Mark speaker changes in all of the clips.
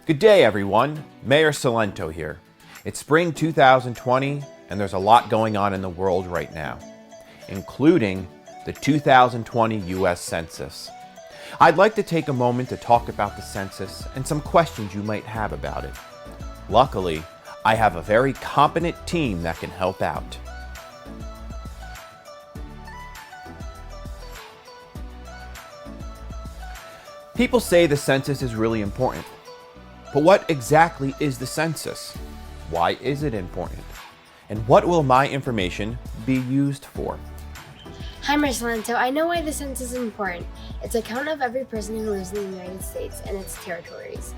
Speaker 1: Good day, everyone. Mayor Cilento here. It's spring 2020, and there's a lot going on in the world right now, including the 2020 U.S. Census. I'd like to take a moment to talk about the census and some questions you might have about it. Luckily, I have a very competent team that can help out. People say the census is really important. But what exactly is the census? Why is it important? And what will my information be used for?
Speaker 2: Hi, Cilento. I know why the census is important. It's a count of every person who lives in the United States and its territories.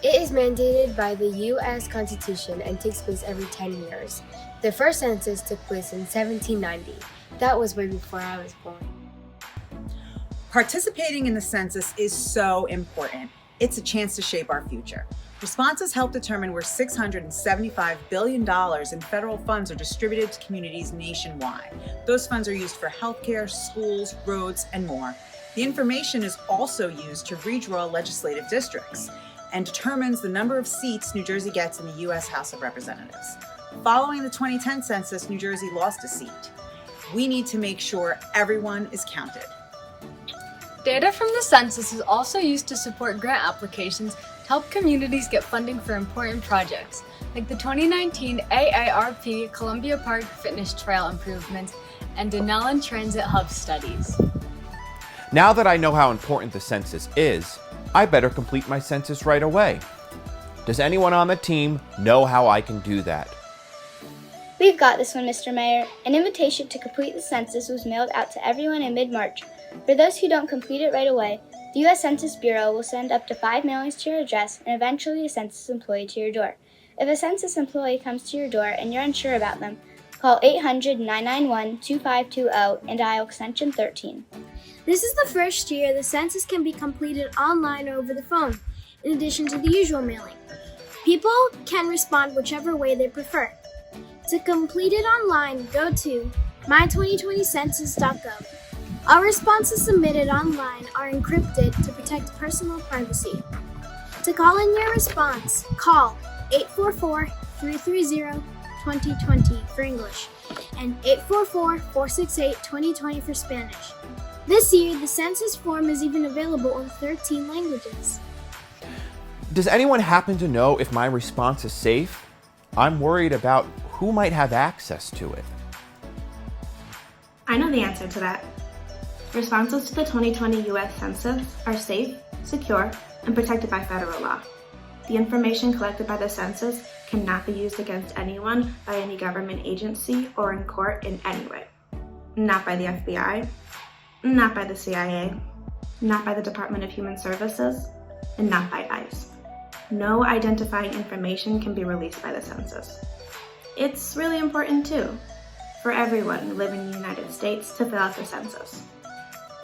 Speaker 2: It is mandated by the U.S. Constitution and takes place every 10 years. The first census took place in 1790. That was way before I was born.
Speaker 3: Participating in the census is so important. It's a chance to shape our future. Responses help determine where $675 billion in federal funds are distributed to communities nationwide. Those funds are used for healthcare, schools, roads, and more. The information is also used to redraw legislative districts and determines the number of seats New Jersey gets in the U.S. House of Representatives. Following the 2010 census, New Jersey lost a seat. We need to make sure everyone is counted.
Speaker 4: Data from the census is also used to support grant applications to help communities get funding for important projects, like the 2019 AARP Columbia Park Fitness Trail improvements and Dunellen Transit Hub studies.
Speaker 1: Now that I know how important the census is, I better complete my census right away. Does anyone on the team know how I can do that?
Speaker 5: We've got this one, Mr. Mayor. An invitation to complete the census was mailed out to everyone in mid-March. For those who don't complete it right away, the U.S. Census Bureau will send up to 5 mailings to your address and eventually a census employee to your door. If a census employee comes to your door and you're unsure about them, call 800-991-2520 and dial extension 13.
Speaker 6: This is the first year the census can be completed online or over the phone, in addition to the usual mailing. People can respond whichever way they prefer. To complete it online, go to my2020census.gov. All responses submitted online are encrypted to protect personal privacy. To call in your response, call 844-330-2020 for English and 844-468-2020 for Spanish. This year, the census form is even available in 13 languages.
Speaker 1: Does anyone happen to know if my response is safe? I'm worried about who might have access to it.
Speaker 7: I know the answer to that. Responses to the 2020 U.S. Census are safe, secure, and protected by federal law. The information collected by the census cannot be used against anyone by any government agency or in court in any way. Not by the FBI, not by the CIA, not by the Department of Human Services, and not by ICE. No identifying information can be released by the census. It's really important too, for everyone living in the United States to fill out the census,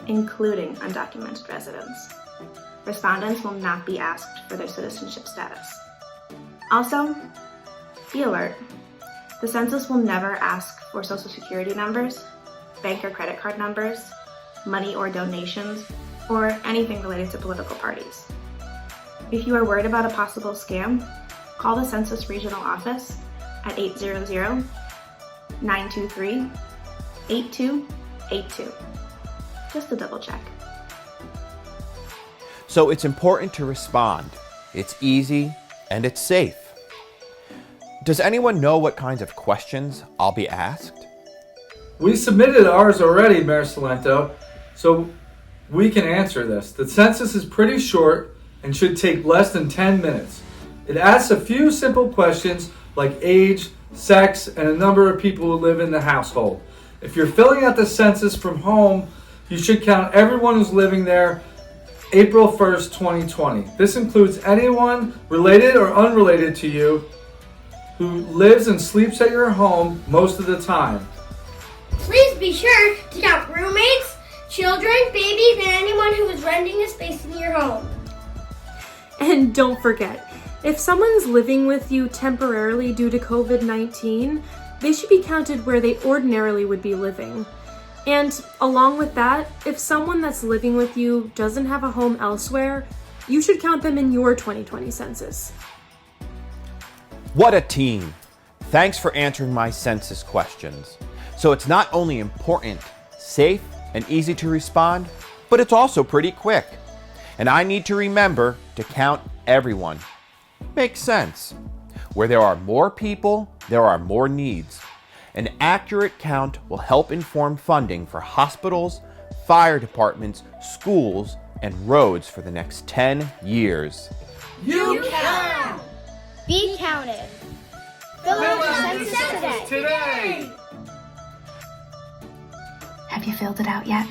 Speaker 7: including undocumented residents. Respondents will not be asked for their citizenship status. Also, be alert. The census will never ask for social security numbers, bank or credit card numbers, money or donations, or anything related to political parties. If you are worried about a possible scam, call the Census Regional Office at 800-923-8282. Just to double check.
Speaker 1: So it's important to respond. It's easy and it's safe. Does anyone know what kinds of questions I'll be asked?
Speaker 8: We submitted ours already, Mayor Cilento, so we can answer this. The census is pretty short and should take less than 10 minutes. It asks a few simple questions like age, sex, and a number of people who live in the household. If you're filling out the census from home, you should count everyone who's living there April 1st, 2020. This includes anyone related or unrelated to you who lives and sleeps at your home most of the time.
Speaker 9: Please be sure to count roommates, children, babies, and anyone who is renting a space in your home.
Speaker 10: And don't forget, if someone's living with you temporarily due to COVID-19, they should be counted where they ordinarily would be living. And along with that, if someone that's living with you doesn't have a home elsewhere, You should count them in your 2020 census.
Speaker 1: What a team! Thanks for answering my census questions. So it's not only important, safe, and easy to respond, but it's also pretty quick. And I need to remember to count everyone. Makes sense. Where there are more people, there are more needs. An accurate count will help inform funding for hospitals, fire departments, schools, and roads for the next 10 years.
Speaker 3: You count!
Speaker 5: Be counted. Fill out the census today.
Speaker 8: Today!
Speaker 7: Have you filled it out yet?